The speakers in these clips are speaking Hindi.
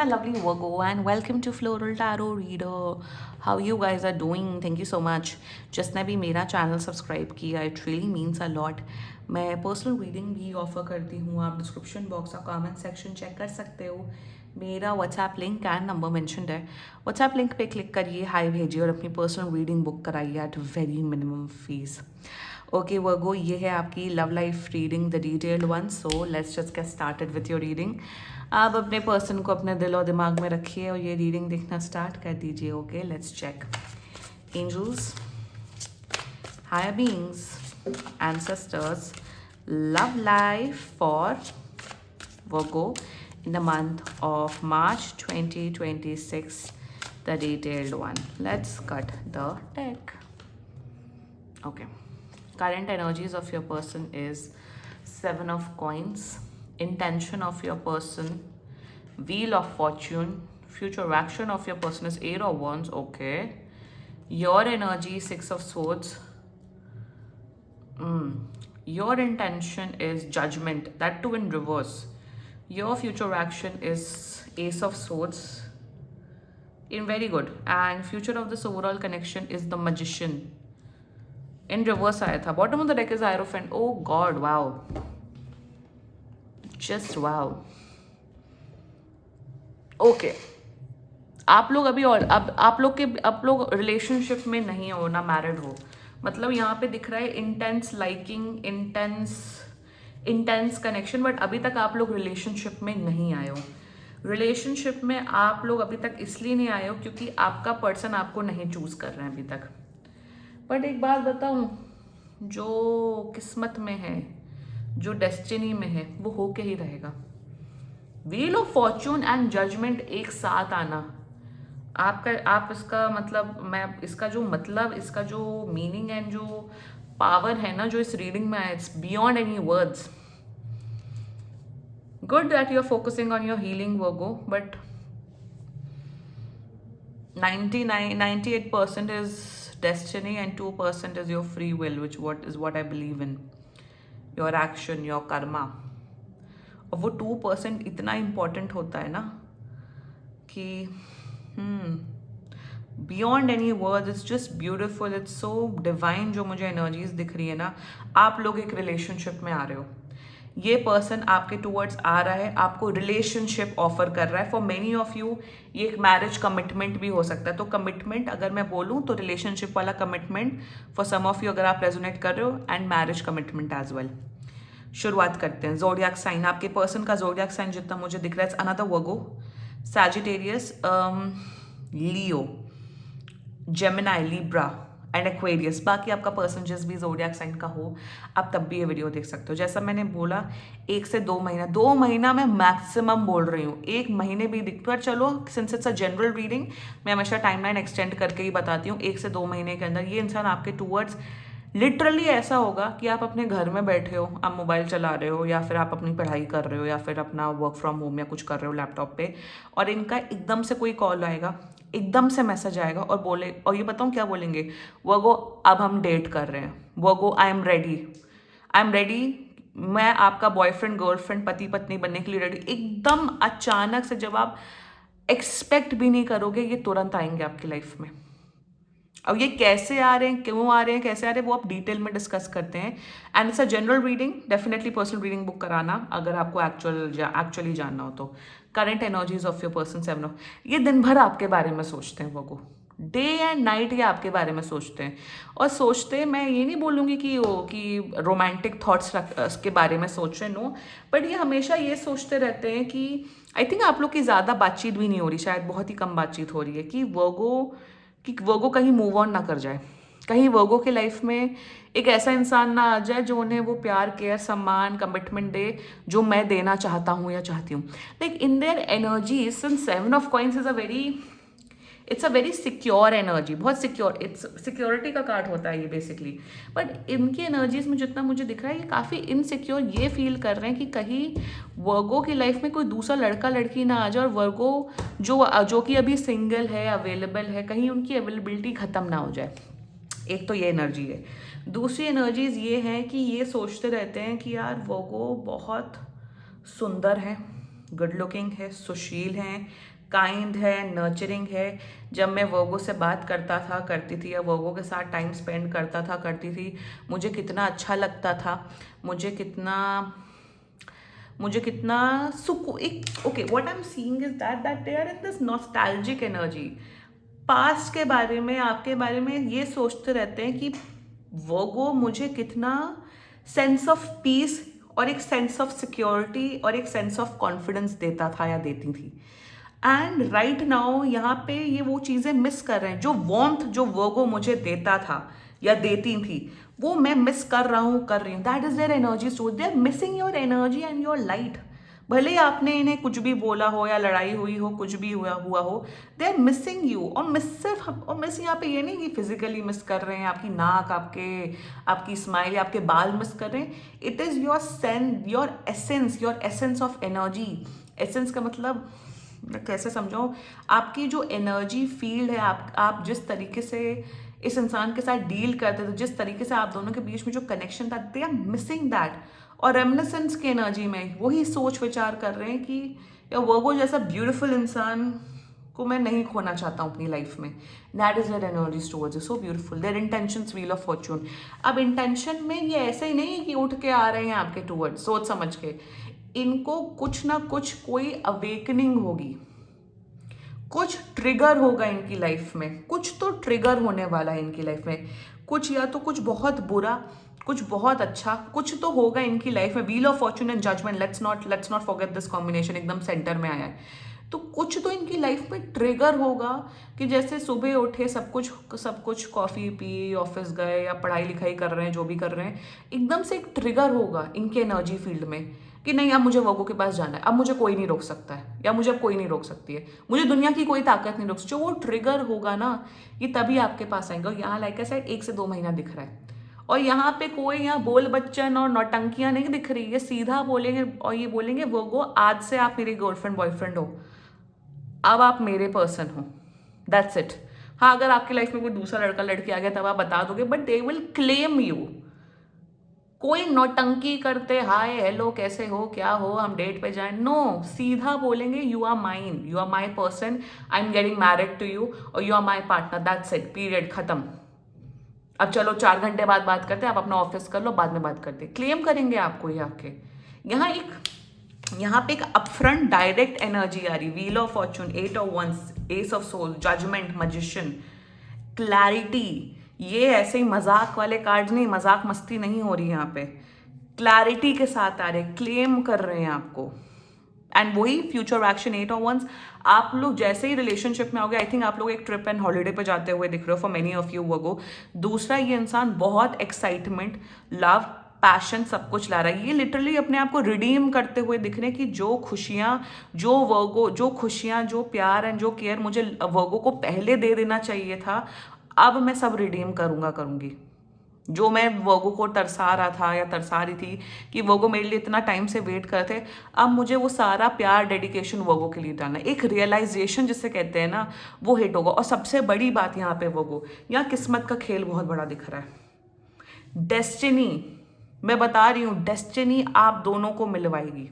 My lovely Virgo, and welcome to Floral Tarot Reader. How you guys are doing? Thank you so much. जिसने भी मेरा चैनल सब्सक्राइब किया, it really means a lot. मैं पर्सनल रीडिंग भी ऑफर करती हूँ. आप डिस्क्रिप्शन बॉक्स और कमेंट सेक्शन चेक कर सकते हो. मेरा WhatsApp link and number mentioned है. व्हाट्सएप लिंक पे क्लिक करिए, हाई भेजिए और अपनी पर्सनल रीडिंग बुक कराइए at very minimum fees. Okay Virgo, ये है आपकी love life reading, the detailed one. So let's just get started with your reading. आप अपने पर्सन को अपने दिल और दिमाग में रखिए और ये रीडिंग देखना स्टार्ट कर दीजिए. Okay, let's check. Angels, higher beings, ancestors, love life for Virgo in the month of March 2026, the detailed one. Let's cut the deck. Okay. Current energies of your person is Seven of Coins. Intention of your person, Wheel of Fortune. Future action of your person is Eight of Wands. Okay. Your energy, Six of Swords. Your intention is Judgment, that too in reverse. Your future action is Ace of Swords. In very good. And future of this overall connection is the Magician. In reverse आया था. Bottom of the deck is Hierophant. Oh God, wow. Just wow. Okay. आप लोग अभी और अब आप लोग रिलेशनशिप में नहीं हो, ना मैरिड हो. मतलब यहाँ पे दिख रहा है intense liking, intense connection, but अभी तक आप लोग रिलेशनशिप में नहीं आए हो. रिलेशनशिप में आप लोग अभी तक इसलिए नहीं आए हो क्योंकि आपका पर्सन आपको नहीं चूज कर रहे हैं अभी तक. बट एक बात बताऊं, जो किस्मत में है, जो डेस्टिनी में है, वो होके ही रहेगा. Wheel of fortune and judgement एक साथ आना, आप इसका मतलब, मैं इसका जो मीनिंग एंड जो पावर है ना, जो इस रीडिंग में आया, it's beyond any words. Good that you are focusing on your healing Virgo, but 98% is destiny and 2% is your free will, which what I believe in. Your action, your karma. और वो 2% इतना इम्पोर्टेंट होता है ना कि beyond any word, it's just beautiful, it's so divine. जो मुझे एनर्जीज दिख रही है ना, आप लोग एक रिलेशनशिप में आ रहे हो. ये पर्सन आपके टूवर्ड्स आ रहा है, आपको रिलेशनशिप ऑफर कर रहा है. फॉर मेनी ऑफ यू ये एक मैरिज कमिटमेंट भी हो सकता है. तो कमिटमेंट अगर मैं बोलूँ तो रिलेशनशिप वाला commitment for some of you, अगर आप रेजोनेट कर रहे हो, and marriage commitment as well. शुरुआत करते हैं. जोडियाक साइन, आपके पर्सन का जोडियाक साइन जितना मुझे दिख रहा है, another Virgo, Sagittarius, Leo, Gemini, Libra and Aquarius. बाकी आपका पर्सन जिस भी जोडियाक साइन का हो, आप तब भी ये वीडियो देख सकते हो. जैसा मैंने बोला, 1 से 2 महीना मैं मैक्सिमम बोल रही हूँ. 1 महीने भी दिख, पर चलो since it's a general reading, मैं हमेशा टाइमलाइन एक्सटेंड करके ही बताती हूँ. 1 से 2 महीने के अंदर ये इंसान आपके टूवर्ड्स लिटरली ऐसा होगा कि आप अपने घर में बैठे हो, आप मोबाइल चला रहे हो, या फिर आप अपनी पढ़ाई कर रहे हो, या फिर अपना वर्क फ्रॉम होम या कुछ कर रहे हो लैपटॉप पे, और इनका एकदम से कोई कॉल आएगा, एकदम से मैसेज आएगा और बोले, और ये बताऊँ क्या बोलेंगे, वो अब हम डेट कर रहे हैं, वो आई एम रेडी, मैं आपका बॉयफ्रेंड, गर्लफ्रेंड, पति पत्नी बनने के लिए रेडी. एकदम अचानक से, जब आप एक्सपेक्ट भी नहीं करोगे, ये तुरंत आएंगे आपकी लाइफ में. अब ये कैसे आ रहे हैं, क्यों आ रहे हैं, कैसे आ रहे हैं, वो आप डिटेल में डिस्कस करते हैं. And it's a general reading. Definitely personal reading book कराना अगर आपको एक्चुअली जानना हो तो. Current energies of your person 7 of, ये दिन भर आपके बारे में सोचते हैं वो, डे एंड नाइट ये आपके बारे में सोचते हैं. और सोचते, मैं ये नहीं बोलूँगी कि रोमांटिक थाट्स के बारे में सोच रहे, नो, बट ये हमेशा ये सोचते रहते हैं कि, आई थिंक आप लोग की ज़्यादा बातचीत भी नहीं हो रही, शायद बहुत ही कम बातचीत हो रही है, कि वर्गो कहीं मूव ऑन ना कर जाए, कहीं वर्गो की लाइफ में एक ऐसा इंसान ना आ जाए जो उन्हें वो प्यार, केयर, सम्मान, कमिटमेंट दे जो मैं देना चाहता हूँ या चाहती हूँ. Like in their energy, since 7 of coins is it's a very secure energy, बहुत सिक्योर, इट्स सिक्योरिटी का कार्ड होता है ये बेसिकली. बट इनकी एनर्जीज में जितना मुझे दिख रहा है, ये काफ़ी इनसिक्योर ये फील कर रहे हैं कि कहीं वर्गो की लाइफ में कोई दूसरा लड़का लड़की ना आ जाए, और वर्गो जो कि अभी सिंगल है, अवेलेबल है, कहीं उनकी अवेलेबिलिटी ख़त्म ना हो जाए. एक तो ये एनर्जी है. दूसरी एनर्जीज ये हैं कि ये सोचते रहते हैं कि यार वर्गो बहुत सुंदर है, गुड लुकिंग है, सुशील हैं, काइंड है, नर्चरिंग है। जब मैं वर्गो से बात करती थी, या वर्गो के साथ टाइम स्पेंड करती थी, मुझे कितना अच्छा लगता था, मुझे कितना सुकून, एक okay, what I am seeing is that they are in this nostalgic energy. Past के बारे में, आपके बारे में ये सोचते रहते हैं कि वर्गो मुझे कितना सेंस ऑफ पीस और एक सेंस ऑफ सिक्योरिटी और एक सेंस ऑफ कॉन्फिडेंस देता था या देती थी। एंड राइट नाउ यहाँ पे ये वो चीज़ें मिस कर रहे हैं, जो वार्मथ जो वर्गो मुझे देता था या देती थी, वो मैं मिस कर रही हूँ। That is their energy store, they are missing your energy and your light. भले ही आपने इन्हें कुछ भी बोला हो या लड़ाई हुई हो, कुछ भी हुआ हो, दे आर मिसिंग यू। और मिस यहाँ पे ये नहीं कि फिजिकली मिस कर रहे हैं, आपकी नाक, आपकी स्माइल, आपके बाल मिस कर रहे हैं। It is your essence of energy. Essence का मतलब मैं कैसे समझाऊं, आपकी जो एनर्जी फील्ड है, आप जिस तरीके से इस इंसान के साथ डील करते थे, जिस तरीके से आप दोनों के बीच में जो कनेक्शन था, दे आर मिसिंग दैट। और रेमिनिसेंस की एनर्जी में वही सोच विचार कर रहे हैं कि या वर्गो जैसा ब्यूटीफुल इंसान को मैं नहीं खोना चाहता हूँ अपनी लाइफ में। That is their energy towards is so beautiful, their intentions wheel of fortune. अब इंटेंशन में ये ऐसे ही नहीं है कि उठ के आ रहे हैं आपके टुवर्ड्स सोच समझ के, इनको कुछ ना कुछ कोई अवेकनिंग होगी, कुछ ट्रिगर होगा इनकी लाइफ में, कुछ तो ट्रिगर होने वाला है इनकी लाइफ में, कुछ या तो कुछ बहुत बुरा, कुछ बहुत अच्छा, कुछ तो होगा इनकी लाइफ में। Wheel of fortune and judgement, let's not forget this combination, एकदम सेंटर में आया है। तो कुछ तो इनकी लाइफ में ट्रिगर होगा कि जैसे सुबह उठे, सब कुछ कॉफ़ी पी, ऑफिस गए या पढ़ाई लिखाई कर रहे हैं, जो भी कर रहे हैं, एकदम से एक ट्रिगर होगा इनके एनर्जी फील्ड में कि नहीं, अब मुझे वर्गो के पास जाना है, अब मुझे कोई नहीं रोक सकता है, या मुझे अब कोई नहीं रोक सकती है, मुझे दुनिया की कोई ताकत नहीं रोक सकती। जो वो ट्रिगर होगा ना, ये तभी आपके पास आएंगे। और यहाँ लाइक ऐसा 1 से 2 महीना दिख रहा है, और यहाँ पे कोई यहाँ बोल बच्चन और नौटंकियां नहीं दिख रही है। सीधा बोलेंगे और ये बोलेंगे, वर्गो आज से आप मेरी गर्लफ्रेंड बॉयफ्रेंड हो, अब आप मेरे पर्सन हो, दैट्स इट। हाँ, अगर आपकी लाइफ में कोई दूसरा लड़का लड़की आ गया तब आप बता दोगे, but they will claim you. कोई नौटंकी करते, हाय हेलो कैसे हो, क्या हो, हम डेट पे जाएं, नो, सीधा बोलेंगे you are mine, you are my person, I am getting married to you, और you are my partner, that's it, period, खत्म। अब चलो 4 घंटे बाद बात करते हैं, आप अपना ऑफिस कर लो, बाद में बात करते हैं। क्लेम करेंगे आपको ये आके। यहाँ पे एक अपफ्रंट डायरेक्ट एनर्जी आ रही, wheel of fortune, 8 of wands, ace of soul, judgement, magician, clarity. ये ऐसे ही मजाक वाले कार्ड नहीं, मजाक मस्ती नहीं हो रही यहाँ पे, क्लैरिटी के साथ आ रहे, क्लेम कर रहे हैं आपको। एंड वही फ्यूचर एक्शन, 8 ऑफ वंस। आप लोग जैसे ही रिलेशनशिप में आओगे, आई थिंक आप लोग एक ट्रिप एंड हॉलीडे पे जाते हुए दिख रहे हो फॉर मेनी ऑफ यू वर्गो। दूसरा, ये इंसान बहुत एक्साइटमेंट, लव, पैशन सब कुछ ला रहा है। ये लिटरली अपने आप को रिडीम करते हुए दिख रहे हैं कि जो खुशियाँ, जो प्यार एंड जो केयर मुझे वर्गो को पहले दे देना चाहिए था, अब मैं सब रिडीम करूंगी। जो मैं वर्गो को तरसा रहा था या तरसा रही थी कि वर्गो मेरे लिए इतना टाइम से वेट करते, अब मुझे वो सारा प्यार, डेडिकेशन वर्गो के लिए डालना है। एक रियलाइजेशन जिसे कहते हैं ना, वो हिट होगा। और सबसे बड़ी बात यहाँ पे वर्गो, यहाँ किस्मत का खेल बहुत बड़ा दिख रहा है। डेस्टिनी, मैं बता रही हूँ, डेस्टिनी आप दोनों को मिलवाएगी।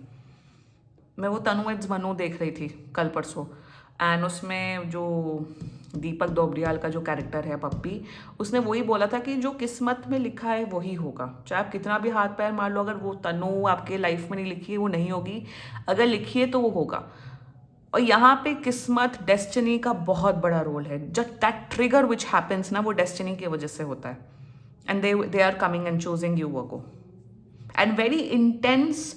मैं वो तनु इट्स मनु देख रही थी कल परसों, एंड उसमें जो दीपक दोबरियाल का जो कैरेक्टर है पप्पी, उसने वही बोला था कि जो किस्मत में लिखा है वही होगा, चाहे आप कितना भी हाथ पैर मार लो, अगर वो तनु आपके लाइफ में नहीं लिखी है वो नहीं होगी, अगर लिखी है तो वो होगा। और यहाँ पे किस्मत, डेस्टिनी का बहुत बड़ा रोल है। Just that trigger which happens ना, वो डेस्टिनी की वजह से होता है। And they are coming and choosing you Virgo, and very intense,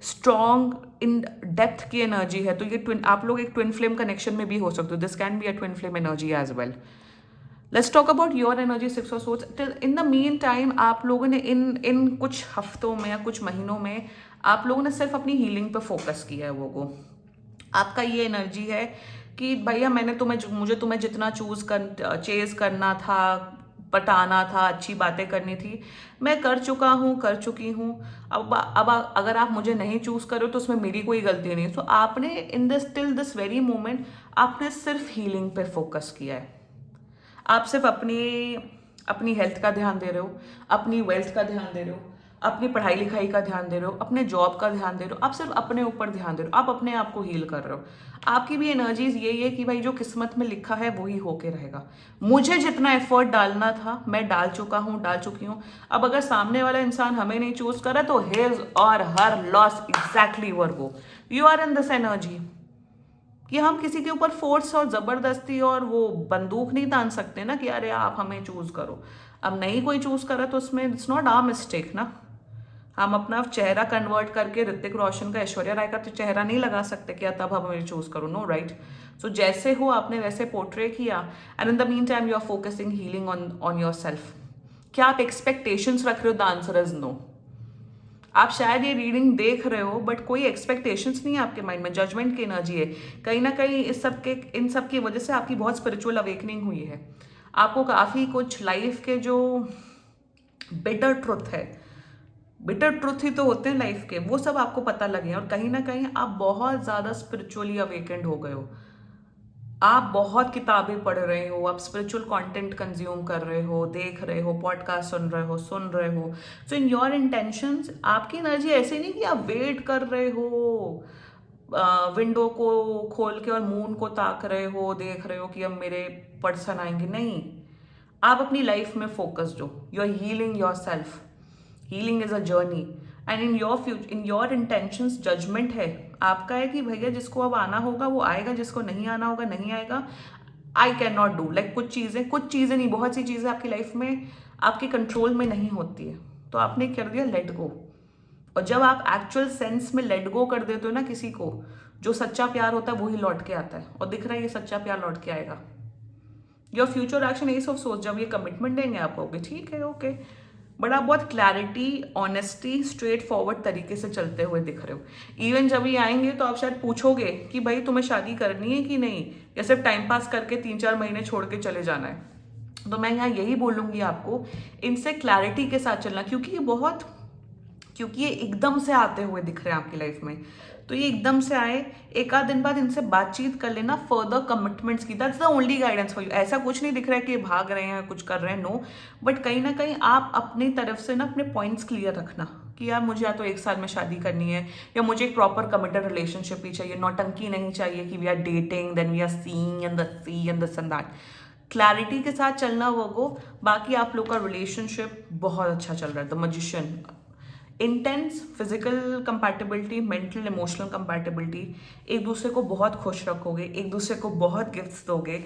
strong, in depth की एनर्जी है। तो ये ट्विन, आप लोग एक ट्विन फ्लेम कनेक्शन में भी हो सकते हो। This can be a twin flame energy as well. Let's talk about your energy, 6 of swords. Till in the mean time, आप लोगों ने इन कुछ हफ्तों में या कुछ महीनों में आप लोगों ने सिर्फ अपनी हीलिंग पे फोकस किया है। वो आपका ये एनर्जी है कि भैया मुझे तुम्हें जितना चेज करना था, पटाना था, अच्छी बातें करनी थी, मैं कर चुकी हूँ। अब अगर आप मुझे नहीं चूज करो तो उसमें मेरी कोई गलती नहीं। तो आपने in this till this very moment आपने सिर्फ हीलिंग पे फोकस किया है। आप सिर्फ अपनी हेल्थ का ध्यान दे रहे हो, अपनी वेल्थ का ध्यान दे रहे हो, अपनी पढ़ाई लिखाई का ध्यान दे रहे हो, अपने जॉब का ध्यान दे रहे हो, आप सिर्फ अपने ऊपर ध्यान दे रहे हो, आप अपने आप को हील कर रहे हो। आपकी भी एनर्जीज यही है कि भाई जो किस्मत में लिखा है वही होके रहेगा। मुझे जितना एफर्ट डालना था मैं डाल चुका हूँ, डाल चुकी हूँ। अब अगर सामने वाला इंसान हमें नहीं चूज करा तो हिज और her loss exactly Virgo. You are in this energy कि हम किसी के ऊपर फोर्स और जबरदस्ती और वो बंदूक नहीं तान सकते ना कि अरे आप हमें चूज करो। अब नहीं कोई चूज करा तो उसमें इट्स नॉट आवर मिस्टेक ना। हम अपना चेहरा कन्वर्ट करके ऋतिक रोशन का, ऐश्वर्या राय का तो चेहरा नहीं लगा सकते कि तब हम हमें चूज करो, नो राइट। सो जैसे हो आपने वैसे पोर्ट्रे किया, and in the mean time you are focusing healing on yourself. क्या आप एक्सपेक्टेशंस रख रहे हो? The answer is no. आप शायद ये रीडिंग देख रहे हो बट कोई एक्सपेक्टेशंस नहीं है आपके माइंड में, जजमेंट की एनर्जी है। कहीं ना कहीं इन सब की वजह से आपकी बहुत स्पिरिचुअल अवेकनिंग हुई है। आपको काफ़ी कुछ लाइफ के जो बिटर ट्रुथ है, बिटर ट्रुथ ही तो होते हैं लाइफ के, वो सब आपको पता लगे और कहीं ना कहीं आप बहुत ज़्यादा स्पिरिचुअली अवेकेंड हो गए हो। आप बहुत किताबें पढ़ रहे हो, आप स्पिरिचुअल कंटेंट कंज्यूम कर रहे हो, देख रहे हो, पॉडकास्ट सुन रहे हो। सो इन योर इंटेंशंस आपकी एनर्जी ऐसे नहीं कि आप वेट कर रहे हो, विंडो को खोल के और मून को ताक रहे हो, देख रहे हो कि अब मेरे पर्सन आएंगे। नहीं, आप अपनी लाइफ में फोकस्ड हो। You are healing yourself. Healing is a journey and in your intentions judgement है आपका, है कि भैया जिसको अब आना होगा वो आएगा, जिसको नहीं आना होगा नहीं आएगा। I can not do, like कुछ चीज़ें नहीं, बहुत सी चीज़ें आपकी लाइफ में आपके कंट्रोल में नहीं होती है, तो आपने कर दिया लेट गो। और जब आप एक्चुअल सेंस में लेट गो कर देते हो ना किसी को, जो सच्चा प्यार होता है वही लौट के आता है, और दिख रहा है ये सच्चा प्यार लौट के आएगा। Your future action S of सोच, जब ये कमिटमेंट देंगे आपको, ओके ठीक है ओके, बट आप बहुत क्लैरिटी, ऑनेस्टी, स्ट्रेट फॉरवर्ड तरीके से चलते हुए दिख रहे हो। इवन जब ये आएंगे तो आप शायद पूछोगे कि भाई तुम्हें शादी करनी है कि नहीं, या सिर्फ टाइम पास करके 3-4 महीने छोड़ के चले जाना है। तो मैं यहाँ यही बोलूँगी आपको, इनसे क्लैरिटी के साथ चलना, क्योंकि ये एकदम से आते हुए दिख रहे हैं आपकी लाइफ में। तो ये एकदम से आए, एक आध दिन बाद इनसे बातचीत कर लेना फर्दर कमिटमेंट्स की। That's the only guidance for you. ऐसा कुछ नहीं दिख रहा है कि ये भाग रहे हैं, कुछ कर रहे हैं, नो। बट कहीं ना कहीं आप अपनी तरफ से ना अपने पॉइंट्स क्लियर रखना कि यार मुझे या तो 1 साल में शादी करनी है, या मुझे एक प्रॉपर कमिटेड रिलेशनशिप ही चाहिए। नौटंकी नहीं चाहिए कि we are dating then we are seeing and this and that. Clarity के साथ चलना वो। बाकी आप लोग का रिलेशनशिप बहुत अच्छा चल रहा है। The magician, intense physical compatibility, mental emotional compatibility, एक दूसरे को बहुत खुश रखोगे, एक दूसरे को बहुत गिफ्ट्स दोगे,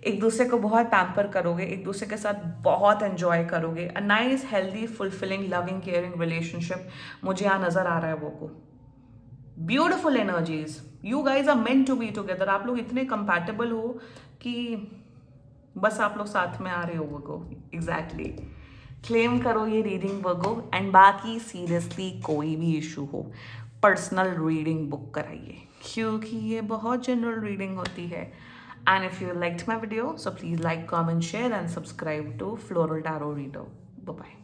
एक दूसरे को बहुत पैम्पर करोगे, एक दूसरे के साथ बहुत एंजॉय करोगे। A nice healthy fulfilling loving caring relationship मुझे यहाँ नजर आ रहा है वो को। Beautiful energies, you guys are meant to be together. आप लोग इतने कंपैटिबल हो कि बस आप लोग साथ में आ रहे हो वो को। एग्जैक्टली क्लेम करो ये रीडिंग वर्गो। एंड बाकी सीरियसली कोई भी इशू हो, पर्सनल रीडिंग बुक कराइए, क्योंकि ये बहुत जनरल रीडिंग होती है। And if you liked my video, so please like, comment, share and subscribe to Floral Tarot Reader. Bye bye.